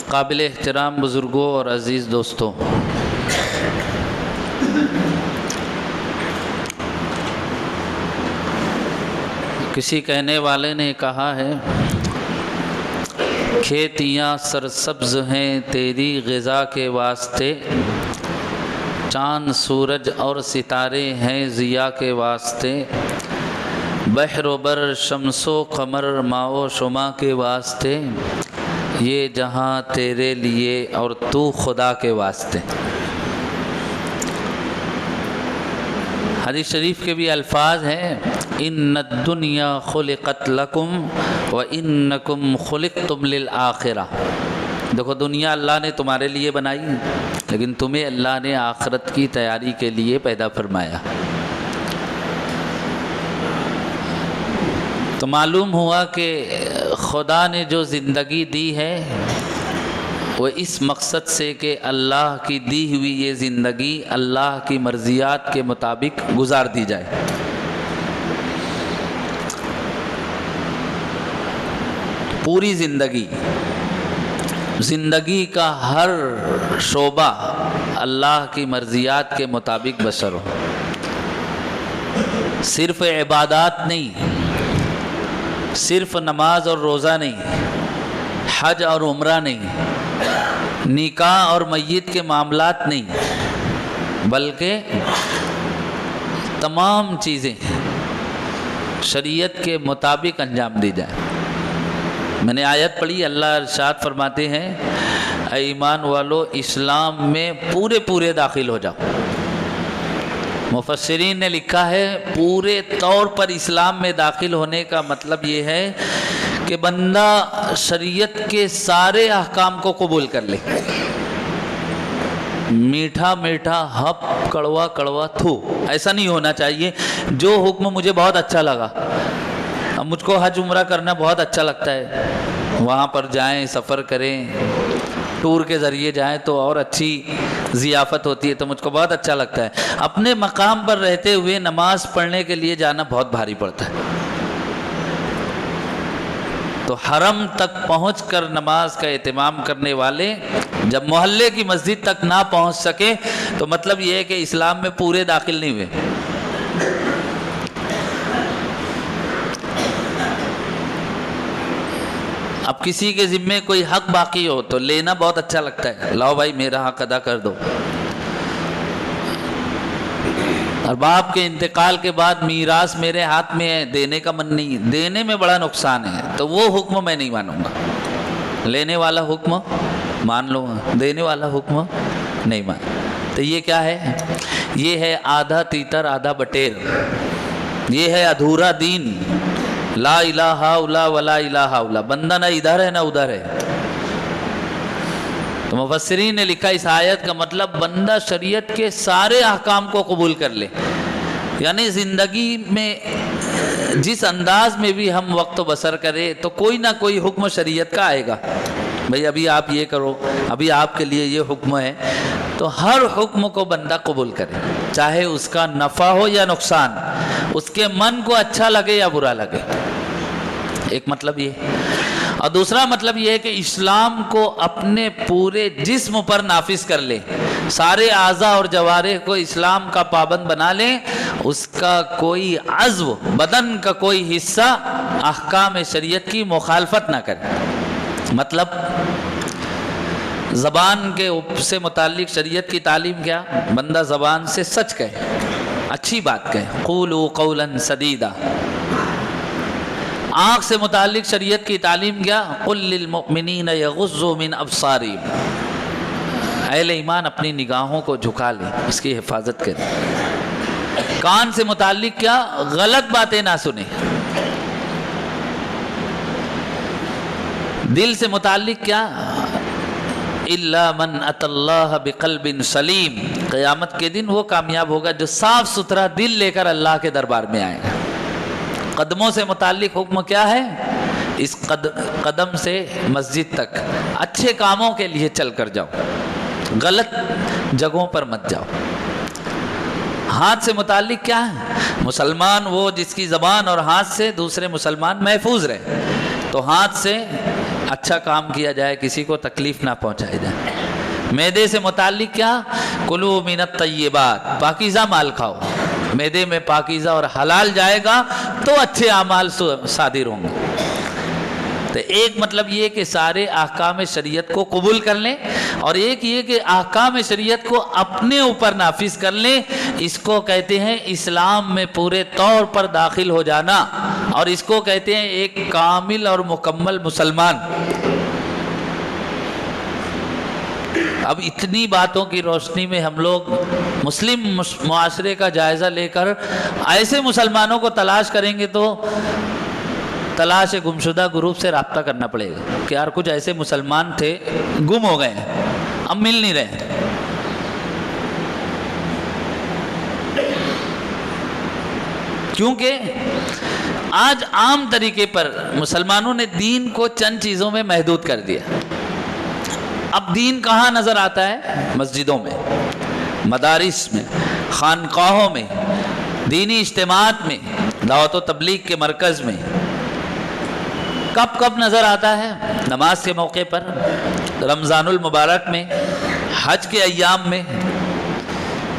قابل احترام بزرگوں اور عزیز دوستوں، کسی کہنے والے نے کہا ہے کھیتیاں سرسبز ہیں تیری غذا کے واسطے، چاند سورج اور ستارے ہیں ضیاء کے واسطے، بحر و بر شمس و قمر ماء و شمع کے واسطے، یہ جہاں تیرے لیے اور تو خدا کے واسطے۔ حدیث شریف کے بھی الفاظ ہیں ان الدنیا خلقت لکم وانکم خلقتم للآخرہ۔ دیکھو دنیا اللہ نے تمہارے لیے بنائی، لیکن تمہیں اللہ نے آخرت کی تیاری کے لیے پیدا فرمایا۔ تو معلوم ہوا کہ خدا نے جو زندگی دی ہے وہ اس مقصد سے کہ اللہ کی دی ہوئی یہ زندگی اللہ کی مرضیات کے مطابق گزار دی جائے۔ پوری زندگی کا ہر شعبہ اللہ کی مرضیات کے مطابق بسر ہو، صرف عبادات نہیں، صرف نماز اور روزہ نہیں، حج اور عمرہ نہیں، نکاح اور میت کے معاملات نہیں، بلکہ تمام چیزیں شریعت کے مطابق انجام دی جائیں۔ میں نے آیت پڑھی، اللہ ارشاد فرماتے ہیں اے ایمان والو اسلام میں پورے داخل ہو جاؤ۔ مفسرین نے لکھا ہے پورے طور پر اسلام میں داخل ہونے کا مطلب یہ ہے کہ بندہ شریعت کے سارے احکام کو قبول کر لے، میٹھا میٹھا ہپ کڑوا کڑوا تھو ایسا نہیں ہونا چاہیے۔ جو حکم مجھے بہت اچھا لگا، اب مجھ کو حج عمرہ کرنا بہت اچھا لگتا ہے، وہاں پر جائیں، سفر کریں، ٹور کے ذریعے جائیں تو اور اچھی ضیافت ہوتی ہے، تو مجھ کو بہت اچھا لگتا ہے۔ اپنے مقام پر رہتے ہوئے نماز پڑھنے کے لیے جانا بہت بھاری پڑتا ہے، تو حرم تک پہنچ کر نماز کا اہتمام کرنے والے جب محلے کی مسجد تک نہ پہنچ سکے تو مطلب یہ ہے کہ اسلام میں پورے داخل نہیں ہوئے۔ اب کسی کے ذمے کوئی حق باقی ہو تو لینا بہت اچھا لگتا ہے، لاؤ بھائی میرا حق ادا کر دو۔ اور باپ کے انتقال کے بعد میراث میرے ہاتھ میں ہے، دینے کا من نہیں، دینے میں بڑا نقصان ہے، تو وہ حکم میں نہیں مانوں گا۔ لینے والا حکم مان لوں گا، دینے والا حکم نہیں مان۔ تو یہ کیا ہے؟ یہ ہے آدھا تیتر آدھا بٹیر، یہ ہے ادھورا دین۔ لا الہ الا ولا الہ الا، بندہ نہ ادھر ہے نہ ادھر ہے۔ تو مفسرین نے لکھا اس آیت کا مطلب بندہ شریعت کے سارے احکام کو قبول کر لے، یعنی زندگی میں جس انداز میں بھی ہم وقت بسر کرے تو کوئی نہ کوئی حکم شریعت کا آئے گا، بھئی ابھی آپ یہ کرو، ابھی آپ کے لیے یہ حکم ہے، تو ہر حکم کو بندہ قبول کرے، چاہے اس کا نفع ہو یا نقصان، اس کے من کو اچھا لگے یا برا لگے۔ ایک مطلب یہ، اور دوسرا مطلب یہ ہے کہ اسلام کو اپنے پورے جسم پر نافذ کر لے، سارے اعضاء اور جوارح کو اسلام کا پابند بنا لے، اس کا کوئی عضو، بدن کا کوئی حصہ احکام شریعت کی مخالفت نہ کرے۔ مطلب زبان کے سے متعلق شریعت کی تعلیم کیا؟ بندہ زبان سے سچ کہے، اچھی بات کہے، قولوا قولا سدیدا۔ آنکھ سے متعلق شریعت کی تعلیم کیا؟ قل للمؤمنین یغضوا من ابصارہم، اہل ایمان اپنی نگاہوں کو جھکا لیں، اس کی حفاظت کریں۔ کان سے متعلق کیا؟ غلط باتیں نہ سنیں۔ دل سے متعلق کیا؟ الا من اتى اللہ بقلب سلیم، قیامت کے دن وہ کامیاب ہوگا جو صاف ستھرا دل لے کر اللہ کے دربار میں آئے گا۔ قدموں سے متعلق حکم کیا ہے؟ اس قدم سے مسجد تک اچھے کاموں کے لیے چل کر جاؤ، غلط جگہوں پر مت جاؤ۔ ہاتھ سے متعلق کیا ہے؟ مسلمان وہ جس کی زبان اور ہاتھ سے دوسرے مسلمان محفوظ رہے، تو ہاتھ سے اچھا کام کیا جائے، کسی کو تکلیف نہ پہنچائی جائے۔ معدے سے متعلق کیا؟ کلوا من الطیبات، پاکیزہ مال کھاؤ، معدے میں پاکیزہ اور حلال جائے گا تو اچھے اعمال صادر ہوں گے۔ تو ایک مطلب یہ کہ سارے احکام شریعت کو قبول کر لیں، اور ایک یہ کہ احکام شریعت کو اپنے اوپر نافذ کر لیں۔ اس کو کہتے ہیں اسلام میں پورے طور پر داخل ہو جانا، اور اس کو کہتے ہیں ایک کامل اور مکمل مسلمان۔ اب اتنی باتوں کی روشنی میں ہم لوگ مسلم معاشرے کا جائزہ لے کر ایسے مسلمانوں کو تلاش کریں گے تو تلاش گمشدہ گروپ سے رابطہ کرنا پڑے گا کہ یار کچھ ایسے مسلمان تھے گم ہو گئے ہیں، اب مل نہیں رہے۔ کیونکہ آج عام طریقے پر مسلمانوں نے دین کو چند چیزوں میں محدود کر دیا۔ اب دین کہاں نظر آتا ہے؟ مسجدوں میں، مدارس میں، خانقاہوں میں، دینی اجتماعات میں، دعوت و تبلیغ کے مرکز میں۔ کب کب نظر آتا ہے؟ نماز کے موقع پر، رمضان المبارک میں، حج کے ایام میں۔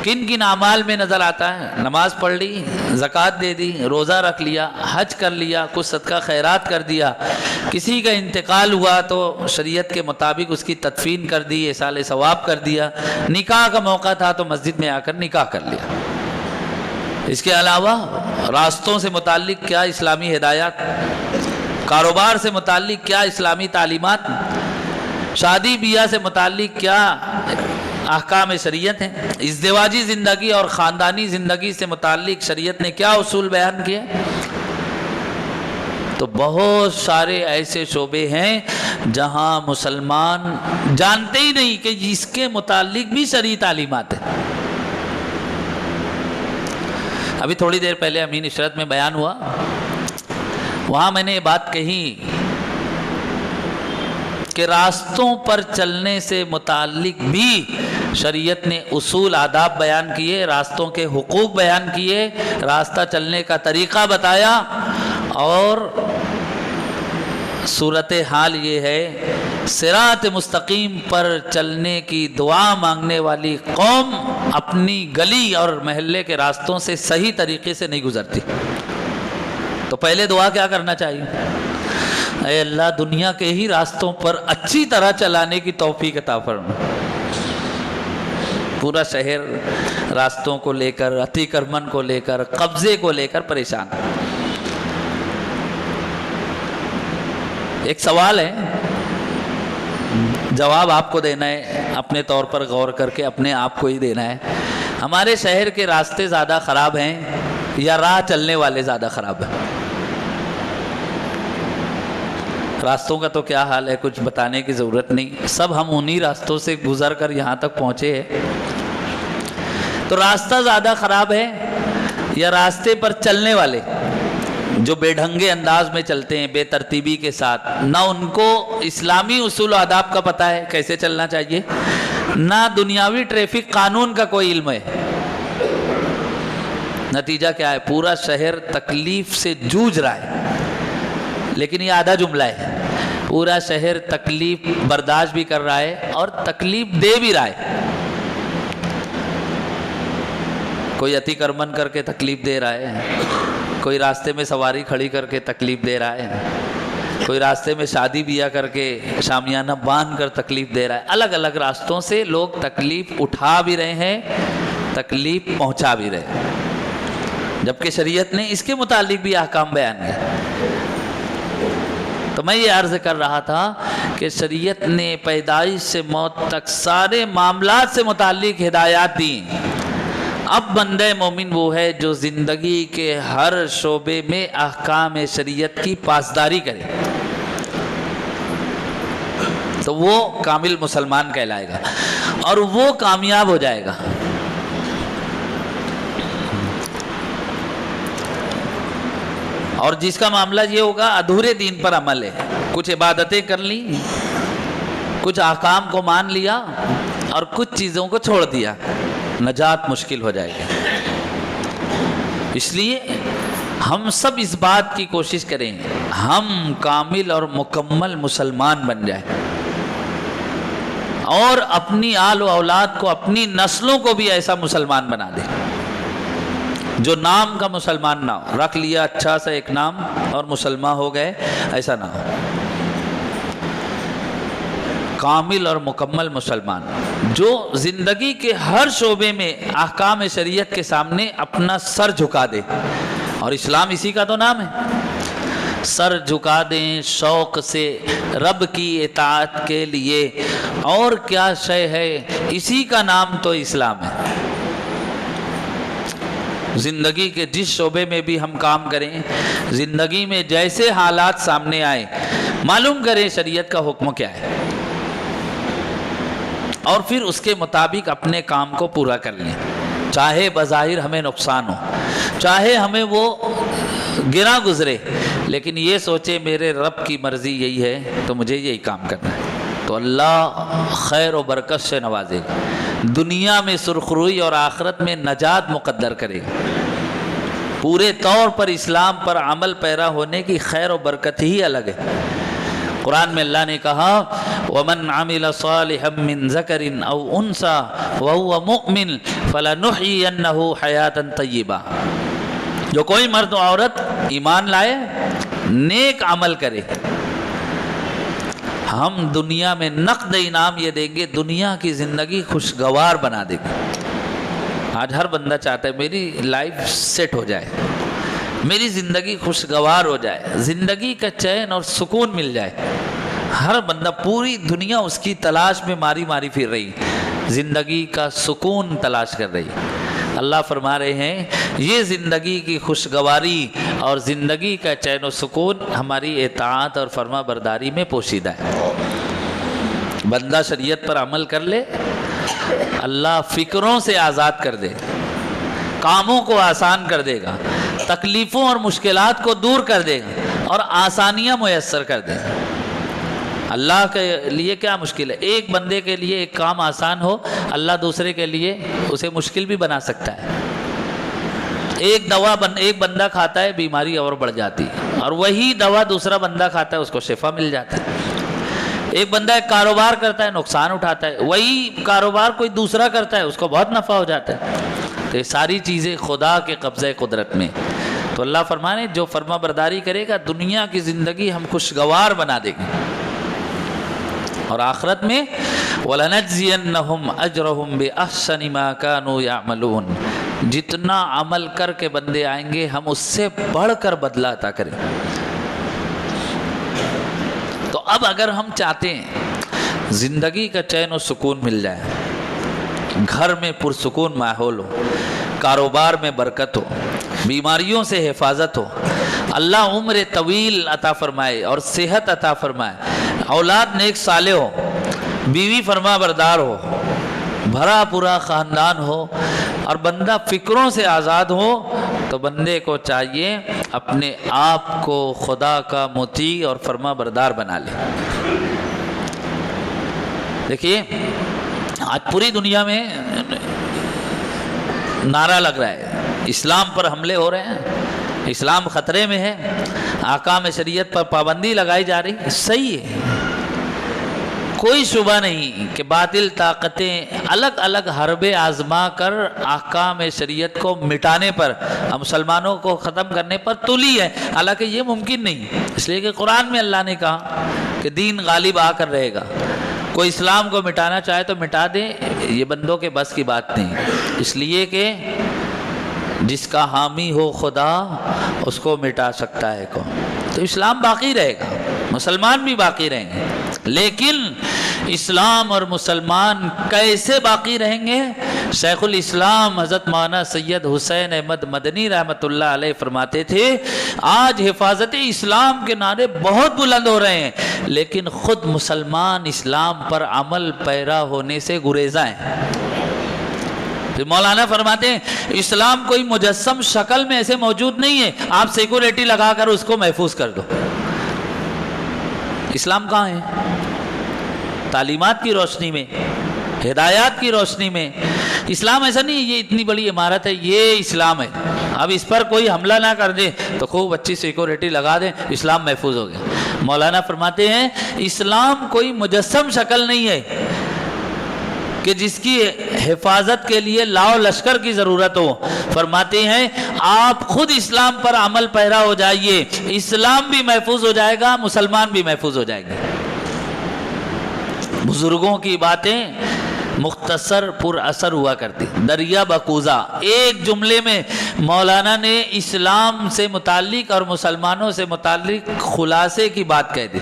کن کن اعمال میں نظر آتا ہے؟ نماز پڑھ لی، زکوٰۃ دے دی، روزہ رکھ لیا، حج کر لیا، کچھ صدقہ خیرات کر دیا، کسی کا انتقال ہوا تو شریعت کے مطابق اس کی تدفین کر دی، ایصال ثواب کر دیا، نکاح کا موقع تھا تو مسجد میں آ کر نکاح کر لیا۔ اس کے علاوہ راستوں سے متعلق کیا اسلامی ہدایات، کاروبار سے متعلق کیا اسلامی تعلیمات، شادی بیاہ سے متعلق کیا احکام شریعت ہیں، ازدواجی زندگی اور خاندانی زندگی سے متعلق شریعت نے کیا اصول بیان کیے۔ تو بہت سارے ایسے شعبے ہیں جہاں مسلمان جانتے ہی نہیں کہ اس کے متعلق بھی شرعی تعلیمات ہیں۔ ابھی تھوڑی دیر پہلے امین عشرت میں بیان ہوا، وہاں میں نے یہ بات کہی کہ راستوں پر چلنے سے متعلق بھی شریعت نے اصول آداب بیان کیے، راستوں کے حقوق بیان کیے، راستہ چلنے کا طریقہ بتایا، اور صورتحال یہ ہے صراط مستقیم پر چلنے کی دعا مانگنے والی قوم اپنی گلی اور محلے کے راستوں سے صحیح طریقے سے نہیں گزرتی۔ تو پہلے دعا کیا کرنا چاہیے؟ اے اللہ دنیا کے ہی راستوں پر اچھی طرح چلانے کی توفیق عطا فرما۔ پورا شہر راستوں کو لے کر، اتیکرمن کو لے کر، قبضے کو لے کر پریشان۔ ایک سوال ہے، جواب آپ کو دینا ہے، اپنے طور پر غور کر کے اپنے آپ کو ہی دینا ہے۔ ہمارے شہر کے راستے زیادہ خراب ہیں یا راہ چلنے والے زیادہ خراب ہیں؟ راستوں کا تو کیا حال ہے کچھ بتانے کی ضرورت نہیں، سب ہم انہی راستوں سے گزر کر یہاں تک پہنچے ہیں۔ تو راستہ زیادہ خراب ہے یا راستے پر چلنے والے جو بے ڈھنگے انداز میں چلتے ہیں، بے ترتیبی کے ساتھ، نہ ان کو اسلامی اصول و آداب کا پتہ ہے کیسے چلنا چاہیے، نہ دنیاوی ٹریفک قانون کا کوئی علم ہے۔ نتیجہ کیا ہے؟ پورا شہر تکلیف سے جوجھ رہا ہے۔ لیکن یہ آدھا جملہ ہے، پورا شہر تکلیف برداشت بھی کر رہا ہے اور تکلیف دے بھی رہا ہے۔ کوئی اتیکرمن کر کے تکلیف دے رہا ہے، کوئی راستے میں سواری کھڑی کر کے تکلیف دے رہا ہے، کوئی راستے میں شادی بیاہ کر کے شامیانہ باندھ کر تکلیف دے رہا ہے۔ الگ الگ راستوں سے لوگ تکلیف اٹھا بھی رہے ہیں، تکلیف پہنچا بھی رہے ہیں، جبکہ شریعت نے اس کے متعلق بھی احکام بیان کیے۔ تو میں یہ عرض کر رہا تھا کہ شریعت نے پیدائش سے موت تک سارے معاملات سے متعلق ہدایات دی۔ اب بندہ مومن وہ ہے جو زندگی کے ہر شعبے میں احکام شریعت کی پاسداری کرے، تو وہ کامل مسلمان کہلائے گا اور وہ کامیاب ہو جائے گا۔ اور جس کا معاملہ یہ ہوگا ادھورے دین پر عمل ہے، کچھ عبادتیں کر لی، کچھ احکام کو مان لیا اور کچھ چیزوں کو چھوڑ دیا، نجات مشکل ہو جائے گی۔ اس لیے ہم سب اس بات کی کوشش کریں ہم کامل اور مکمل مسلمان بن جائیں اور اپنی آل و اولاد کو، اپنی نسلوں کو بھی ایسا مسلمان بنا دیں جو نام کا مسلمان نہ ہو، رکھ لیا اچھا سا ایک نام اور مسلمان ہو گئے، ایسا نہ ہو۔ کامل اور مکمل مسلمان جو زندگی کے ہر شعبے میں احکام شریعت کے سامنے اپنا سر جھکا دے، اور اسلام اسی کا تو نام ہے، سر جھکا دیں شوق سے رب کی اطاعت کے لیے، اور کیا شے ہے، اسی کا نام تو اسلام ہے۔ زندگی کے جس شعبے میں بھی ہم کام کریں، زندگی میں جیسے حالات سامنے آئے، معلوم کریں شریعت کا حکم کیا ہے، اور پھر اس کے مطابق اپنے کام کو پورا کر لیں، چاہے بظاہر ہمیں نقصان ہو، چاہے ہمیں وہ گرا گزرے، لیکن یہ سوچے میرے رب کی مرضی یہی ہے تو مجھے یہی کام کرنا ہے، تو اللہ خیر و برکت سے نوازے گا، دنیا میں سرخروئی اور آخرت میں نجات مقدر کرے گا۔ پورے طور پر اسلام پر عمل پیرا ہونے کی خیر و برکت ہی الگ ہے۔ قرآن میں اللہ نے کہا وَمَنْ عَمِلَ صَالِحًا مِّن ذَكَرٍ أَوْ أُنثَىٰ وَهُوَ مُؤْمِنٌ فَلَنُحْيِيَنَّهُ حَيَاةً طَيِّبَةً، جو کوئی مرد و عورت ایمان لائے، نیک عمل کرے، ہم دنیا میں نقد انعام یہ دیں گے، دنیا کی زندگی خوشگوار بنا دیں گے۔ آج ہر بندہ چاہتا ہے میری لائف سیٹ ہو جائے، میری زندگی خوشگوار ہو جائے، زندگی کا چین اور سکون مل جائے۔ ہر بندہ، پوری دنیا اس کی تلاش میں ماری ماری پھر رہی، زندگی کا سکون تلاش کر رہی۔ اللہ فرما رہے ہیں یہ زندگی کی خوشگواری اور زندگی کا چین و سکون ہماری اطاعت اور فرما برداری میں پوشیدہ ہے۔ بندہ شریعت پر عمل کر لے، اللہ فکروں سے آزاد کر دے، کاموں کو آسان کر دے گا، تکلیفوں اور مشکلات کو دور کر دے گا اور آسانیاں میسر کر دے گا۔ اللہ کے لیے کیا مشکل ہے؟ ایک بندے کے لیے ایک کام آسان ہو، اللہ دوسرے کے لیے اسے مشکل بھی بنا سکتا ہے۔ ایک دوا ایک بندہ کھاتا ہے، بیماری اور بڑھ جاتی ہے، اور وہی دوا دوسرا بندہ کھاتا ہے، اس کو شفا مل جاتا ہے۔ ایک بندہ ایک کاروبار کرتا ہے، نقصان اٹھاتا ہے، وہی کاروبار کوئی دوسرا کرتا ہے، اس کو بہت نفع ہو جاتا ہے۔ تو یہ ساری چیزیں خدا کے قبضہ قدرت میں، تو اللہ فرمانے جو فرما برداری کرے گا دنیا کی زندگی ہم خوشگوار بنا دیں گے، اور آخرت میں وَلَنَجْزِيَنَّهُمْ أَجْرَهُمْ بِأَحْسَنِ مَا كَانُوا يَعْمَلُونَ، جتنا عمل کر کے بندے آئیں گے ہم اس سے بڑھ کر بدلہ عطا کریں۔ تو اب اگر ہم چاہتے ہیں زندگی کا چین و سکون مل جائے، گھر میں پرسکون ماحول ہو، کاروبار میں برکت ہو، بیماریوں سے حفاظت ہو، اللہ عمر طویل عطا فرمائے اور صحت عطا فرمائے، اولاد نیک صالح ہو، بیوی فرما بردار ہو، بھرا پورا خاندان ہو، اور بندہ فکروں سے آزاد ہو، تو بندے کو چاہیے اپنے آپ کو خدا کا مطیع اور فرما بردار بنا لے۔ دیکھیے آج پوری دنیا میں نعرہ لگ رہا ہے، اسلام پر حملے ہو رہے ہیں، اسلام خطرے میں ہے، احکام شریعت پر پابندی لگائی جا رہی ہے، صحیح ہے، کوئی شبہ نہیں کہ باطل طاقتیں الگ الگ حربے آزما کر احکام شریعت کو مٹانے پر، مسلمانوں کو ختم کرنے پر تلی ہے، حالانکہ یہ ممکن نہیں، اس لیے کہ قرآن میں اللہ نے کہا کہ دین غالب آ کر رہے گا، کوئی اسلام کو مٹانا چاہے تو مٹا دے، یہ بندوں کے بس کی بات نہیں، اس لیے کہ جس کا حامی ہو خدا اس کو مٹا سکتا ہے کون؟ تو اسلام باقی رہے گا، مسلمان بھی باقی رہیں گے، لیکن اسلام اور مسلمان کیسے باقی رہیں گے؟ شیخ الاسلام حضرت مولانا سید حسین احمد مدنی رحمۃ اللہ علیہ فرماتے تھے آج حفاظت اسلام کے نعرے بہت بلند ہو رہے ہیں، لیکن خود مسلمان اسلام پر عمل پیرا ہونے سے گریزاں ہیں۔ پھر مولانا فرماتے ہیں اسلام کوئی مجسم شکل میں ایسے موجود نہیں ہے، آپ سیکورٹی لگا کر اس کو محفوظ کر دو۔ اسلام کہاں ہے؟ تعلیمات کی روشنی میں، ہدایات کی روشنی میں، اسلام ایسا نہیں ہے یہ اتنی بڑی عمارت ہے یہ اسلام ہے، اب اس پر کوئی حملہ نہ کر دے تو خوب اچھی سیکورٹی لگا دیں، اسلام محفوظ ہو گیا۔ مولانا فرماتے ہیں اسلام کوئی مجسم شکل نہیں ہے کہ جس کی حفاظت کے لیے لاؤ لشکر کی ضرورت ہو۔ فرماتے ہیں آپ خود اسلام پر عمل پیرا ہو جائیے، اسلام بھی محفوظ ہو جائے گا، مسلمان بھی محفوظ ہو جائیں گے۔ بزرگوں کی باتیں مختصر پر اثر ہوا کرتی، دریا بکوزہ، ایک جملے میں مولانا نے اسلام سے متعلق اور مسلمانوں سے متعلق خلاصے کی بات کہہ دی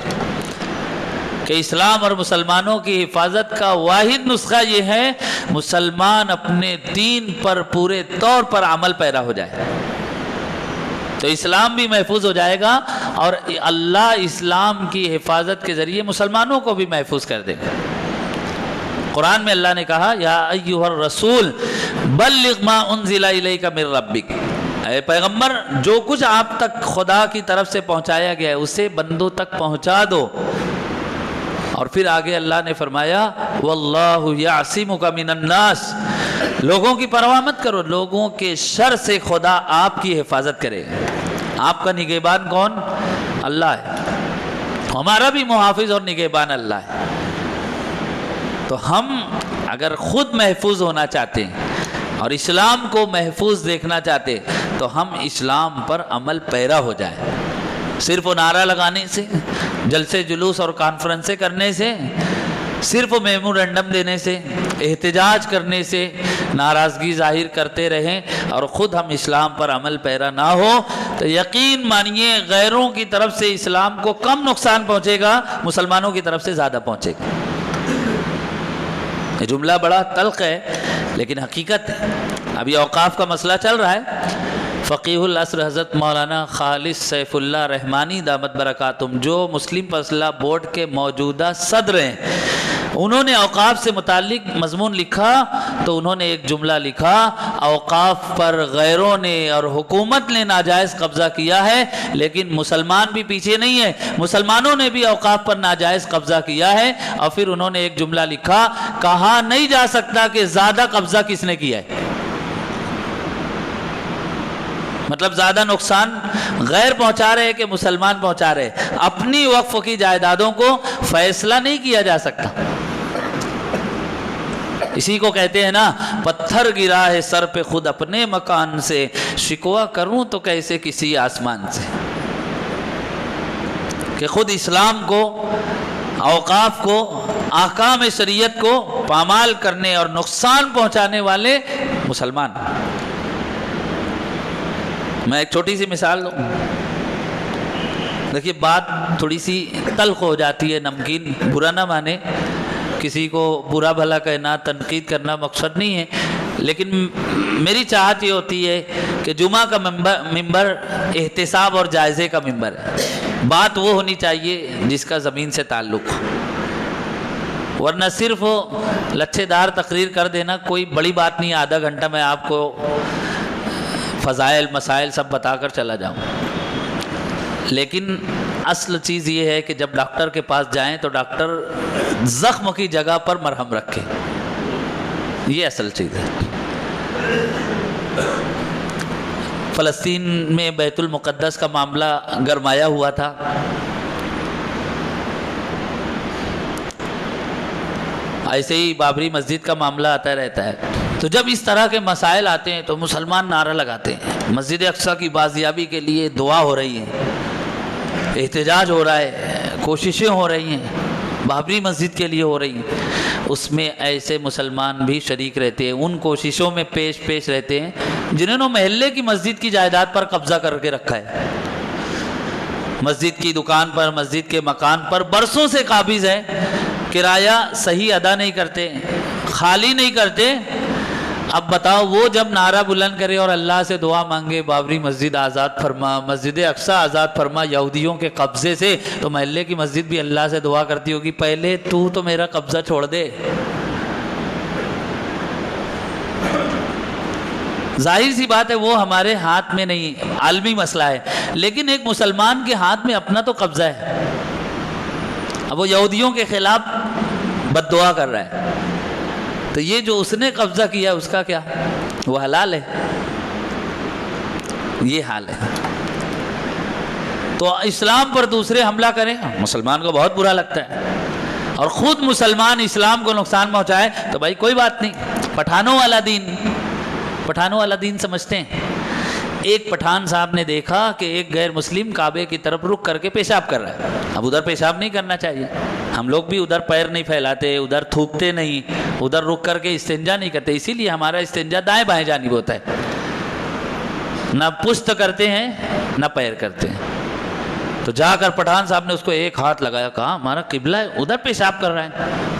کہ اسلام اور مسلمانوں کی حفاظت کا واحد نسخہ یہ ہے مسلمان اپنے دین پر پورے طور پر عمل پیرا ہو جائے تو اسلام بھی محفوظ ہو جائے گا، اور اللہ اسلام کی حفاظت کے ذریعے مسلمانوں کو بھی محفوظ کر دے گا۔ قرآن میں اللہ نے کہا یا ایھا الرسول بلغ ما انزل الیک من ربک، اے پیغمبر جو کچھ آپ تک خدا کی طرف سے پہنچایا گیا ہے اسے بندوں تک پہنچا دو۔ اور پھر آگے اللہ نے فرمایا واللہ یعصمک من الناس، لوگوں کی پرواہ مت کرو، لوگوں کے شر سے خدا آپ کی حفاظت کرے گا۔ آپ کا نگہبان کون؟ اللہ ہے، ہمارا بھی محافظ اور نگہبان اللہ ہے۔ تو ہم اگر خود محفوظ ہونا چاہتے ہیں اور اسلام کو محفوظ دیکھنا چاہتے تو ہم اسلام پر عمل پیرا ہو جائیں، صرف نعرہ لگانے سے، جلسے جلوس اور کانفرنسیں کرنے سے، صرف میمورنڈم دینے سے، احتجاج کرنے سے ناراضگی ظاہر کرتے رہیں اور خود ہم اسلام پر عمل پیرا نہ ہو تو یقین مانیے غیروں کی طرف سے اسلام کو کم نقصان پہنچے گا، مسلمانوں کی طرف سے زیادہ پہنچے گا۔ یہ جملہ بڑا تلخ ہے لیکن حقیقت ہے۔ ابھی اوقاف کا مسئلہ چل رہا ہے، فقیہ العصر حضرت مولانا خالص سیف اللہ رحمانی دامت برکاتہم جو مسلم فضلہ بورڈ کے موجودہ صدر ہیں، انہوں نے اوقاف سے متعلق مضمون لکھا تو انہوں نے ایک جملہ لکھا اوقاف پر غیروں نے اور حکومت نے ناجائز قبضہ کیا ہے لیکن مسلمان بھی پیچھے نہیں ہے، مسلمانوں نے بھی اوقاف پر ناجائز قبضہ کیا ہے۔ اور پھر انہوں نے ایک جملہ لکھا کہا نہیں جا سکتا کہ زیادہ قبضہ کس نے کیا ہے، مطلب زیادہ نقصان غیر پہنچا رہے کہ مسلمان پہنچا رہے، اپنی وقف کی جائیدادوں کو فیصلہ نہیں کیا جا سکتا۔ اسی کو کہتے ہیں نا پتھر گرا ہے سر پہ خود اپنے مکان سے، شکوہ کروں تو کیسے کسی آسمان سے، کہ خود اسلام کو، اوقاف کو، احکام شریعت کو پامال کرنے اور نقصان پہنچانے والے مسلمان۔ میں ایک چھوٹی سی مثال دوں، دیکھیے بات تھوڑی سی تلخ ہو جاتی ہے، نمکین، برا نہ مانے، کسی کو برا بھلا کہنا، تنقید کرنا مقصد نہیں ہے، لیکن میری چاہت یہ ہوتی ہے کہ جمعہ کا ممبر احتساب اور جائزے کا ممبر ہے، بات وہ ہونی چاہیے جس کا زمین سے تعلق ہو، ورنہ صرف لچھے دار تقریر کر دینا کوئی بڑی بات نہیں، آدھا گھنٹہ میں آپ کو فضائل مسائل سب بتا کر چلا جاؤں، لیکن اصل چیز یہ ہے کہ جب ڈاکٹر کے پاس جائیں تو ڈاکٹر زخم کی جگہ پر مرہم رکھے، یہ اصل چیز ہے۔ فلسطین میں بیت المقدس کا معاملہ گرمایا ہوا تھا، ایسے ہی بابری مسجد کا معاملہ آتا رہتا ہے، تو جب اس طرح کے مسائل آتے ہیں تو مسلمان نعرہ لگاتے ہیں، مسجد اقصیٰ کی بازیابی کے لیے دعا ہو رہی ہے، احتجاج ہو رہا ہے، کوششیں ہو رہی ہیں، بابری مسجد کے لیے ہو رہی ہیں، اس میں ایسے مسلمان بھی شریک رہتے ہیں، ان کوششوں میں پیش رہتے ہیں جنہوں نے محلے کی مسجد کی جائیداد پر قبضہ کر کے رکھا ہے، مسجد کی دکان پر، مسجد کے مکان پر برسوں سے قابض ہے، کرایہ صحیح ادا نہیں کرتے، خالی نہیں کرتے۔ اب بتاؤ وہ جب نعرہ بلند کرے اور اللہ سے دعا مانگے بابری مسجد آزاد فرما، مسجد اقصیٰ آزاد فرما یہودیوں کے قبضے سے، تو محلے کی مسجد بھی اللہ سے دعا کرتی ہوگی پہلے تو میرا قبضہ چھوڑ دے۔ ظاہر سی بات ہے وہ ہمارے ہاتھ میں نہیں، عالمی مسئلہ ہے، لیکن ایک مسلمان کے ہاتھ میں اپنا تو قبضہ ہے۔ اب وہ یہودیوں کے خلاف بد دعا کر رہا ہے، تو یہ جو اس نے قبضہ کیا اس کا کیا؟ وہ حلال ہے. یہ حال ہے. تو اسلام پر دوسرے حملہ کریں، مسلمان کو بہت برا لگتا ہے، اور خود مسلمان اسلام کو نقصان پہنچائے تو بھائی کوئی بات نہیں. پٹھانوں والا دین سمجھتے ہیں. ایک پٹھان صاحب نے دیکھا کہ ایک غیر مسلم کعبے کی طرف رک کر کے پیشاب کر رہا ہے. اب ادھر پیشاب نہیں کرنا چاہیے، ہم لوگ بھی ادھر پیر نہیں پھیلاتے، ادھر تھوکتے نہیں، ادھر رک کر کے استنجا نہیں کرتے، اسی لیے ہمارا استنجا دائیں بائیں جانب ہوتا ہے، نہ پشت کرتے ہیں نہ پیر کرتے ہیں. تو جا کر پٹھان صاحب نے اس کو ایک ہاتھ لگایا، کہا ہمارا قبلہ ہے، ادھر پیشاب کر رہا ہے.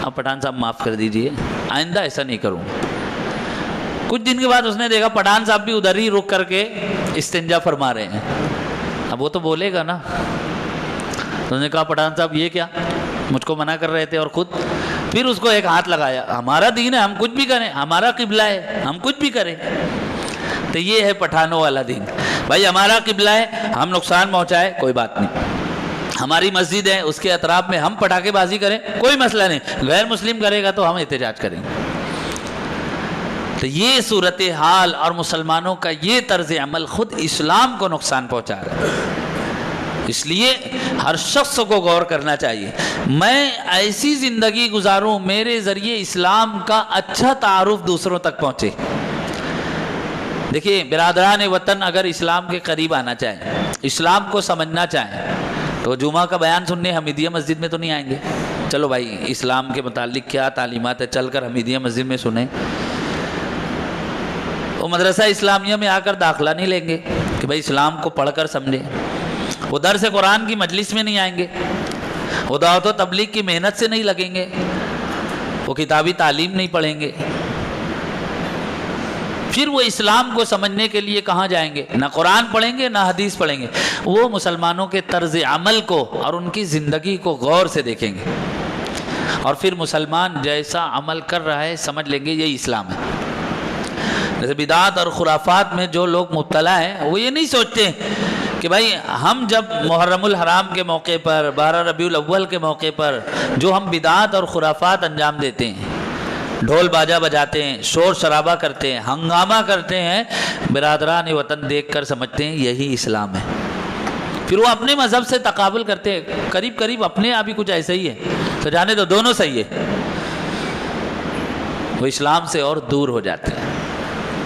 اب پٹھان صاحب معاف کر دیجئے، آئندہ ایسا نہیں کروں. کچھ دن کے بعد اس نے دیکھا پٹھان صاحب بھی ادھر ہی رک کر کے استنجا فرما رہے ہیں. اب وہ تو بولے گا نا. تو اس نے کہا پٹھان صاحب یہ کیا، مجھ کو منع کر رہے تھے اور خود. پھر اس کو ایک ہاتھ لگایا، ہمارا دین ہے ہم کچھ بھی کریں، ہمارا قبلہ ہے ہم کچھ بھی کریں. تو یہ ہے پٹھانوں والا دین. بھائی ہمارا قبلہ ہے، ہم نقصان پہنچائے کوئی بات نہیں، ہماری مسجد ہے اس کے اطراف میں ہم پٹاخے بازی کریں کوئی مسئلہ نہیں، غیر مسلم کرے گا تو ہم احتجاج کریں گے. تو یہ صورتحال اور مسلمانوں کا یہ طرز عمل خود اسلام کو نقصان پہنچا رہا ہے. اس لیے ہر شخص کو غور کرنا چاہیے، میں ایسی زندگی گزاروں میرے ذریعے اسلام کا اچھا تعارف دوسروں تک پہنچے. دیکھیے برادران وطن اگر اسلام کے قریب آنا چاہیں، اسلام کو سمجھنا چاہیں، تو جمعہ کا بیان سننے حمیدیہ مسجد میں تو نہیں آئیں گے. چلو بھائی اسلام کے متعلق کیا تعلیمات ہے چل کر حمیدیہ مسجد میں سنیں. وہ مدرسہ اسلامیہ میں آ کر داخلہ نہیں لیں گے کہ بھائی اسلام کو پڑھ کر سمجھیں. وہ درس قرآن کی مجلس میں نہیں آئیں گے، وہ دعوت و تبلیغ کی محنت سے نہیں لگیں گے، وہ کتابی تعلیم نہیں پڑھیں گے. پھر وہ اسلام کو سمجھنے کے لیے کہاں جائیں گے؟ نہ قرآن پڑھیں گے نہ حدیث پڑھیں گے. وہ مسلمانوں کے طرز عمل کو اور ان کی زندگی کو غور سے دیکھیں گے، اور پھر مسلمان جیسا عمل کر رہا ہے سمجھ لیں گے یہی اسلام ہے. جیسے بدعات اور خرافات میں جو لوگ مبتلا ہیں وہ یہ نہیں سوچتے کہ بھائی ہم جب محرم الحرام کے موقع پر 12 ربیع الاول کے موقع پر جو ہم بدعات اور خرافات انجام دیتے ہیں، ڈھول باجا بجاتے ہیں، شور شرابہ کرتے ہیں، ہنگامہ کرتے ہیں، برادران وطن دیکھ کر سمجھتے ہیں یہی اسلام ہے. پھر وہ اپنے مذہب سے تقابل کرتے ہیں، قریب قریب اپنے آپ ہی کچھ ایسا ہی ہے، تو جانے تو دونوں صحیح ہے. وہ اسلام سے اور دور ہو جاتے ہیں.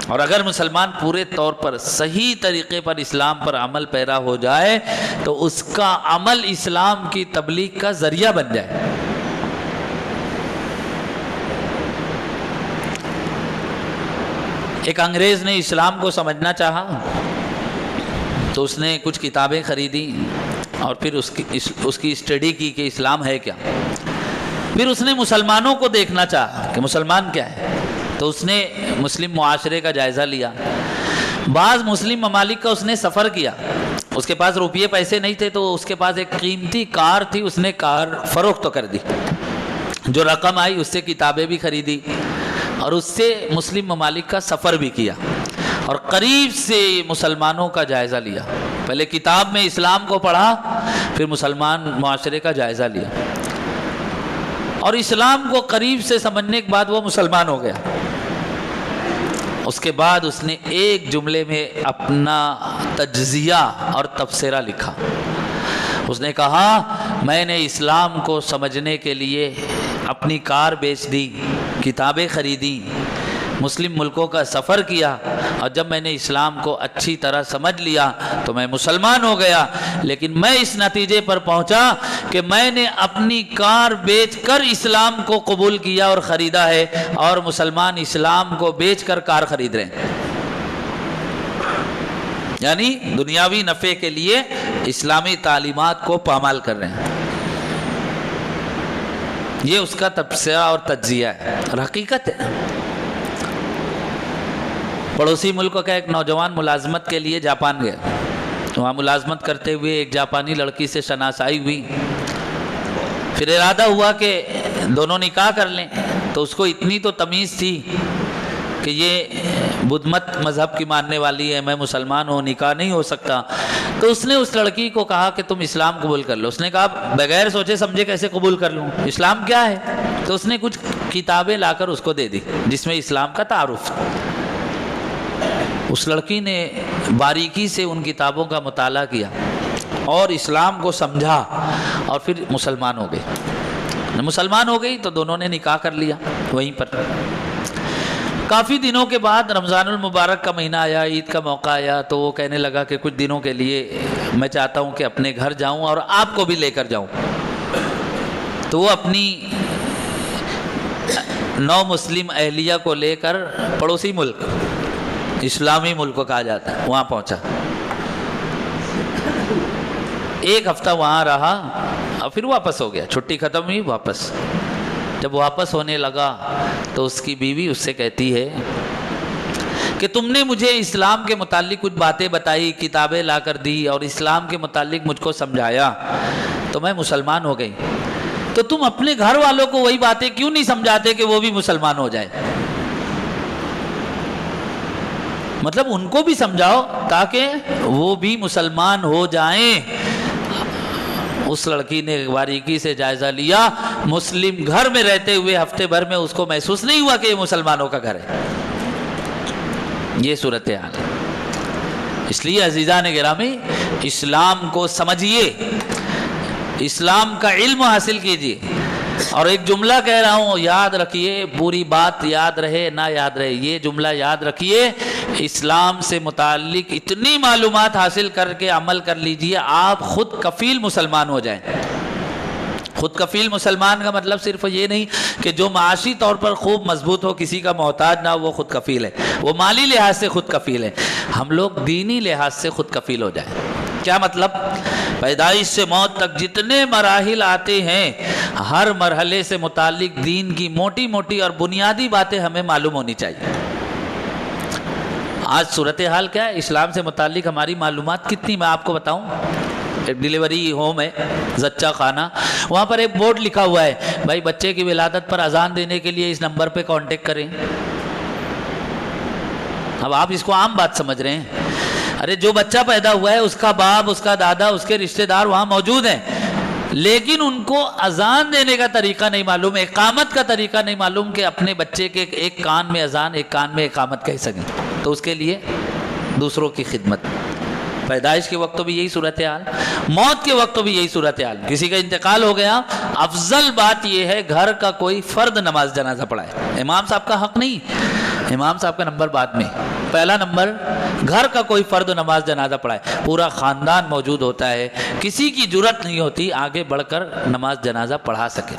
اور اگر مسلمان پورے طور پر صحیح طریقے پر اسلام پر عمل پیرا ہو جائے تو اس کا عمل اسلام کی تبلیغ کا ذریعہ بن جائے. ایک انگریز نے اسلام کو سمجھنا چاہا تو اس نے کچھ کتابیں خریدی اور پھر اس کی اسٹڈی کی کہ اسلام ہے کیا. پھر اس نے مسلمانوں کو دیکھنا چاہا کہ مسلمان کیا ہے، تو اس نے مسلم معاشرے کا جائزہ لیا. بعض مسلم ممالک کا اس نے سفر کیا. اس کے پاس روپیے پیسے نہیں تھے تو اس کے پاس ایک قیمتی کار تھی، اس نے کار فروخت تو کر دی. جو رقم آئی اس سے کتابیں بھی خریدی اور اس سے مسلم ممالک کا سفر بھی کیا اور قریب سے مسلمانوں کا جائزہ لیا. پہلے کتاب میں اسلام کو پڑھا، پھر مسلمان معاشرے کا جائزہ لیا اور اسلام کو قریب سے سمجھنے کے بعد وہ مسلمان ہو گیا. اس کے بعد اس نے ایک جملے میں اپنا تجزیہ اور تبصرہ لکھا. اس نے کہا میں نے اسلام کو سمجھنے کے لیے اپنی کار بیچ دی، کتابیں خریدی، مسلم ملکوں کا سفر کیا، اور جب میں نے اسلام کو اچھی طرح سمجھ لیا تو میں مسلمان ہو گیا. لیکن میں اس نتیجے پر پہنچا کہ میں نے اپنی کار بیچ کر اسلام کو قبول کیا اور خریدا ہے، اور مسلمان اسلام کو بیچ کر کار خرید رہے ہیں، یعنی دنیاوی نفع کے لیے اسلامی تعلیمات کو پامال کر رہے ہیں. یہ اس کا تبصرہ اور تجزیہ ہے اور حقیقت ہے. پڑوسی ملک کا ایک نوجوان ملازمت کے لیے جاپان گیا. وہاں ملازمت کرتے ہوئے ایک جاپانی لڑکی سے شناسائی ہوئی. پھر ارادہ ہوا کہ دونوں نکاح کر لیں. تو اس کو اتنی تو تمیز تھی کہ یہ بدھ مت مذہب کی ماننے والی ہے، میں مسلمان ہوں، نکاح نہیں ہو سکتا. تو اس نے اس لڑکی کو کہا کہ تم اسلام قبول کر لو. اس نے کہا بغیر سوچے سمجھے کیسے قبول کر لوں، اسلام کیا ہے؟ تو اس نے کچھ کتابیں لا کر اس کو دے دی جس میں اسلام کا تعارف. اس لڑکی نے باریکی سے ان کتابوں کا مطالعہ کیا اور اسلام کو سمجھا اور پھر مسلمان ہو گئی. مسلمان ہو گئی تو دونوں نے نکاح کر لیا وہیں پر. کافی دنوں کے بعد رمضان المبارک کا مہینہ آیا، عید کا موقع آیا، تو وہ کہنے لگا کہ کچھ دنوں کے لیے میں چاہتا ہوں کہ اپنے گھر جاؤں اور آپ کو بھی لے کر جاؤں. تو وہ اپنی نو مسلم اہلیہ کو لے کر پڑوسی ملک، اسلامی ملک کو کہا جاتا ہے، وہاں پہنچا. ایک ہفتہ وہاں رہا اور پھر واپس ہو گیا. چھٹی ختم ہوئی، واپس. جب واپس ہونے لگا تو اس کی بیوی اس سے کہتی ہے کہ تم نے مجھے اسلام کے متعلق کچھ باتیں بتائی، کتابیں لا کر دی اور اسلام کے متعلق مجھ کو سمجھایا تو میں مسلمان ہو گئی. تو تم اپنے گھر والوں کو وہی باتیں کیوں نہیں سمجھاتے کہ وہ بھی مسلمان ہو جائے؟ مطلب ان کو بھی سمجھاؤ تاکہ وہ بھی مسلمان ہو جائیں. اس لڑکی نے باریکی سے جائزہ لیا. مسلم گھر میں رہتے ہوئے ہفتے بھر میں اس کو محسوس نہیں ہوا کہ یہ مسلمانوں کا گھر ہے. یہ صورتحال ہے. اس لیے عزیزان گرامی، اسلام کو سمجھیے، اسلام کا علم حاصل کیجیے. اور ایک جملہ کہہ رہا ہوں، یاد رکھیے، پوری بات یاد رہے نہ یاد رہے، یہ جملہ یاد رکھیے، اسلام سے متعلق اتنی معلومات حاصل کر کے عمل کر لیجئے، آپ خود کفیل مسلمان ہو جائیں. خود کفیل مسلمان کا مطلب صرف یہ نہیں کہ جو معاشی طور پر خوب مضبوط ہو، کسی کا محتاج نہ ہو، وہ خود کفیل ہے. وہ مالی لحاظ سے خود کفیل ہے. ہم لوگ دینی لحاظ سے خود کفیل ہو جائیں. کیا مطلب؟ پیدائش سے موت تک جتنے مراحل آتے ہیں، ہر مرحلے سے متعلق دین کی موٹی موٹی اور بنیادی باتیں ہمیں معلوم ہونی چاہیے. آج صورتحال کیا ہے؟ اسلام سے متعلق ہماری معلومات کتنی، میں آپ کو بتاؤں. ایک ڈیلیوری ہوم ہے، زچہ خانہ، وہاں پر ایک بورڈ لکھا ہوا ہے، بھائی بچے کی ولادت پر اذان دینے کے لیے اس نمبر پہ کانٹیکٹ کریں. اب آپ اس کو عام بات سمجھ رہے ہیں. ارے جو بچہ پیدا ہوا ہے اس کا باپ، اس کا دادا، اس کے رشتہ دار وہاں موجود ہیں، لیکن ان کو اذان دینے کا طریقہ نہیں معلوم، اقامت کا طریقہ نہیں معلوم کہ اپنے بچے کے ایک کان میں اذان، ایک کان میں اقامت کہہ سکیں. تو اس کے لیے دوسروں کی خدمت. پیدائش کے وقت تو بھی یہی صورتحال، موت کے وقت تو بھی یہی صورتحال. کسی کا انتقال ہو گیا، افضل بات یہ ہے گھر کا کوئی فرد نماز جنازہ پڑھائے. امام صاحب کا حق نہیں، امام صاحب کا نمبر بعد میں. پہلا نمبر گھر کا کوئی فرد نماز جنازہ پڑھائے. پورا خاندان موجود ہوتا ہے، کسی کی جرأت نہیں ہوتی آگے بڑھ کر نماز جنازہ پڑھا سکے.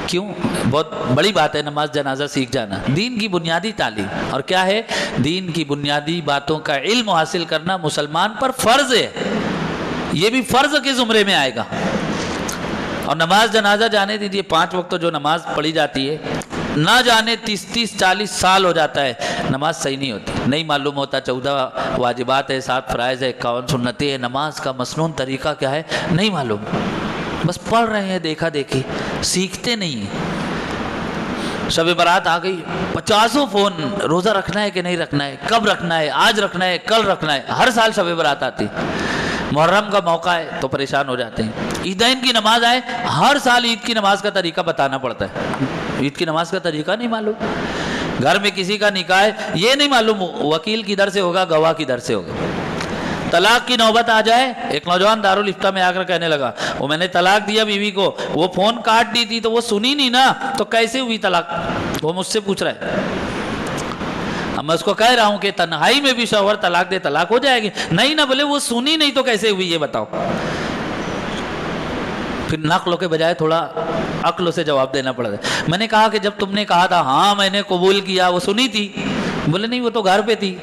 کیوں؟ بہت بڑی بات ہے نماز جنازہ سیکھ جانا. دین کی بنیادی تعلیم، اور کیا ہے؟ دین کی بنیادی باتوں کا علم حاصل کرنا مسلمان پر فرض ہے. یہ بھی فرض کے زمرے میں آئے گا. اور نماز جنازہ جانے دیجیے، 5 وقت جو نماز پڑھی جاتی ہے، نہ جانے 30-40 سال ہو جاتا ہے، نماز صحیح نہیں ہوتی. نہیں معلوم ہوتا 14 واجبات ہے، 7 فرائض ہے، 51 سنتیں ہے، نماز کا مسنون طریقہ کیا ہے نہیں معلوم. بس پڑھ رہے ہیں دیکھا دیکھی، سیکھتے نہیں ہیں. شب برات آ گئی، 50 فون، روزہ رکھنا ہے کہ نہیں رکھنا ہے، کب رکھنا ہے، آج رکھنا ہے، کل رکھنا ہے. ہر سال شب برات آتی، محرم کا موقع ہے تو پریشان ہو جاتے ہیں. عیدین کی نماز آئے، ہر سال عید کی نماز کا طریقہ بتانا پڑتا ہے. عید کی نماز کا طریقہ نہیں معلوم. گھر میں کسی کا نکاح ہے، یہ نہیں معلوم وکیل کدھر سے ہوگا، گواہ کدھر سے ہوگا. طلاق کی نوبت آ جائے، ایک نوجوان دارالفتہ میں آ کر کہنے لگا، وہ میں نے طلاق دیا بیوی کو، وہ فون کاٹ دی تھی تو وہ سنی نہیں نا، تو کیسے ہوئی طلاق؟ وہ مجھ سے پوچھ رہا ہے. اب میں اس کو کہہ رہا ہوں کہ تنہائی میں بھی شوہر طلاق دے طلاق ہو جائے گی. نہیں نہ، بولے وہ سنی نہیں تو کیسے ہوئی یہ بتاؤ. پھر نقلوں کے بجائے تھوڑا عقلوں سے جواب دینا پڑتا ہے. میں نے کہا کہ جب تم نے کہا تھا ہاں میں نے قبول کیا، وہ سنی تھی؟ بولے نہیں، وہ تو گھر پہ تھی.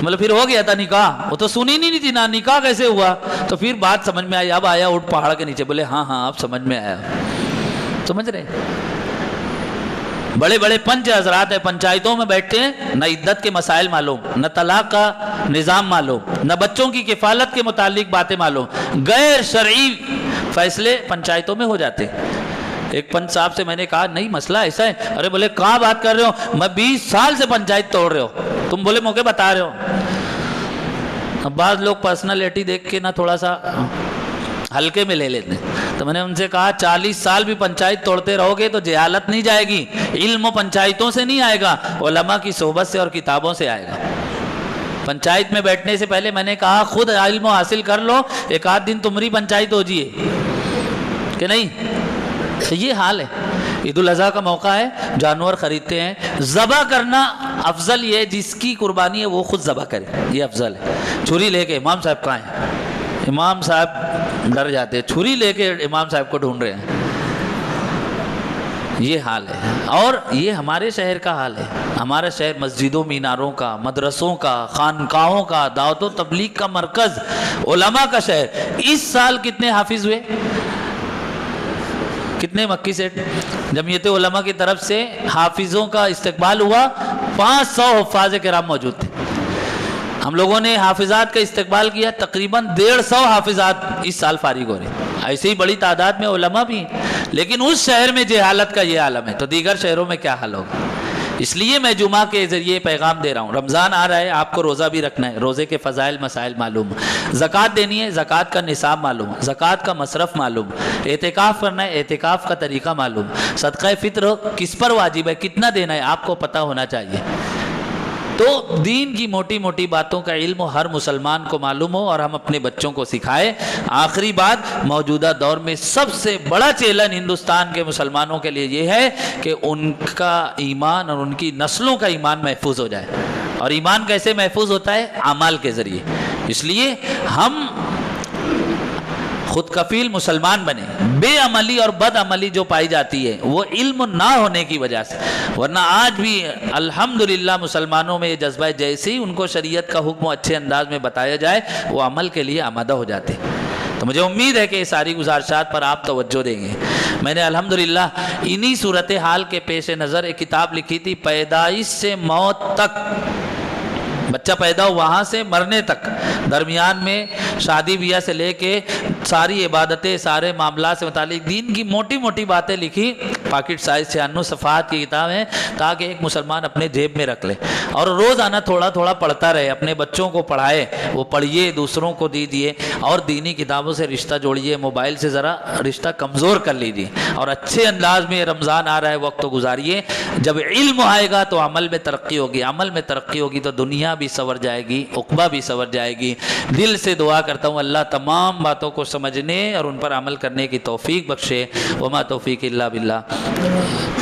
مطلب پھر ہو گیا تھا نکاح، وہ تو سنی نہیں تھی نا، نکاح کیسے ہوا؟ تو پھر بات سمجھ میں آئی. اب آیا اٹھ پہاڑ کے نیچے. بولے ہاں اب سمجھ میں آیا. سمجھ رہے؟ بڑے بڑے پنچ حضرات ہیں، پنچایتوں میں بیٹھتے ہیں، نہ عدت کے مسائل معلوم، نہ طلاق کا نظام معلوم، نہ بچوں کی کفالت کے متعلق باتیں معلوم. غیر شرعی فیصلے پنچایتوں میں ہو جاتے ہیں. ایک پنچ صاحب سے میں نے کہا نہیں مسئلہ ایسا ہے. ارے بولے کہاں بات کر رہے ہو, میں 20 سال سے پنچایت توڑ رہے ہو, تم بولے موقع بتا رہے ہو. اب بعض لوگ پرسنالٹی دیکھ کے نا تھوڑا سا ہلکے میں لے لیتے ہیں. تو میں نے ان سے کہا 40 سال بھی پنچایت توڑتے رہو گے تو جہالت نہیں جائے گی. علم و پنچایتوں سے نہیں آئے گا, علماء کی صحبت سے اور کتابوں سے آئے گا. پنچایت میں بیٹھنے سے پہلے میں نے کہا خود علم حاصل کر لو, ایک آدھ دن تمہاری پنچایت ہو جائے کہ نہیں. تو یہ حال ہے. عید الاضحیٰ کا موقع ہے, جانور خریدتے ہیں, ذبح کرنا افضل یہ ہے جس کی قربانی ہے وہ خود ذبح کرے, یہ افضل ہے. چھری لے کے امام صاحب کہاں ہیں, امام صاحب ڈر جاتے ہیں, چھری لے کے امام صاحب کو ڈھونڈ رہے ہیں. یہ حال ہے. اور یہ ہمارے شہر کا حال ہے. ہمارا شہر مسجدوں میناروں کا, مدرسوں کا, خانقاہوں کا, دعوت و تبلیغ کا مرکز, علماء کا شہر. اس سال کتنے حافظ ہوئے, کتنے مکی سے جمعیت علماء کی طرف سے حافظوں کا استقبال ہوا. 500 حفاظ کرام موجود تھے. ہم لوگوں نے حافظات کا استقبال کیا, تقریباً 150 حافظات اس سال فارغ ہو رہے ہیں. ایسے ہی بڑی تعداد میں علماء بھی ہیں, لیکن اس شہر میں جہالت کا یہ عالم ہے تو دیگر شہروں میں کیا حال ہوگا. اس لیے میں جمعہ کے ذریعے پیغام دے رہا ہوں. رمضان آ رہا ہے, آپ کو روزہ بھی رکھنا ہے, روزے کے فضائل مسائل معلوم, زکوٰۃ دینی ہے, زکوٰۃ کا نصاب معلوم, زکوٰۃ کا مصرف معلوم, اعتکاف کرنا ہے, اعتکاف کا طریقہ معلوم, صدقہ فطر کس پر واجب ہے, کتنا دینا ہے, آپ کو پتہ ہونا چاہیے. تو دین کی موٹی موٹی باتوں کا علم ہر مسلمان کو معلوم ہو اور ہم اپنے بچوں کو سکھائے. آخری بات, موجودہ دور میں سب سے بڑا چیلنج ہندوستان کے مسلمانوں کے لیے یہ ہے کہ ان کا ایمان اور ان کی نسلوں کا ایمان محفوظ ہو جائے. اور ایمان کیسے محفوظ ہوتا ہے, اعمال کے ذریعے. اس لیے ہم خود کفیل مسلمان بنے. بے عملی اور بد عملی جو پائی جاتی ہے وہ علم نہ ہونے کی وجہ سے, ورنہ آج بھی الحمدللہ مسلمانوں میں یہ جذبہ ہے, جیسے ہی ان کو شریعت کا حکم اچھے انداز میں بتایا جائے وہ عمل کے لیے آمادہ ہو جاتے. تو مجھے امید ہے کہ یہ ساری گزارشات پر آپ توجہ دیں گے. میں نے الحمدللہ انہی صورتحال کے پیش نظر ایک کتاب لکھی تھی, پیدائش سے موت تک, بچہ پیدا ہو وہاں سے مرنے تک, درمیان میں شادی بیاہ سے لے کے ساری عبادتیں, سارے معاملات سے متعلق دین کی موٹی موٹی باتیں لکھی. پاکٹ سائز 96 صفحات کی کتاب ہے, تاکہ ایک مسلمان اپنے جیب میں رکھ لے اور روزانہ تھوڑا تھوڑا پڑھتا رہے, اپنے بچوں کو پڑھائے, وہ پڑھیے, دوسروں کو دیجیے, اور دینی کتابوں سے رشتہ جوڑیے. موبائل سے ذرا رشتہ کمزور کر لیجیے اور اچھے انداز میں رمضان آ رہا ہے وقت گزاریے. جب علم آئے گا تو عمل میں ترقی ہوگی, عمل میں ترقی ہوگی تو دنیا بھی سنور جائے گی, عقبہ بھی سنور جائے گی. دل سے دعا کرتا ہوں اللہ تمام باتوں کو سمجھنے اور ان پر عمل کرنے کی توفیق بخشے. وما توفیق الا باللہ.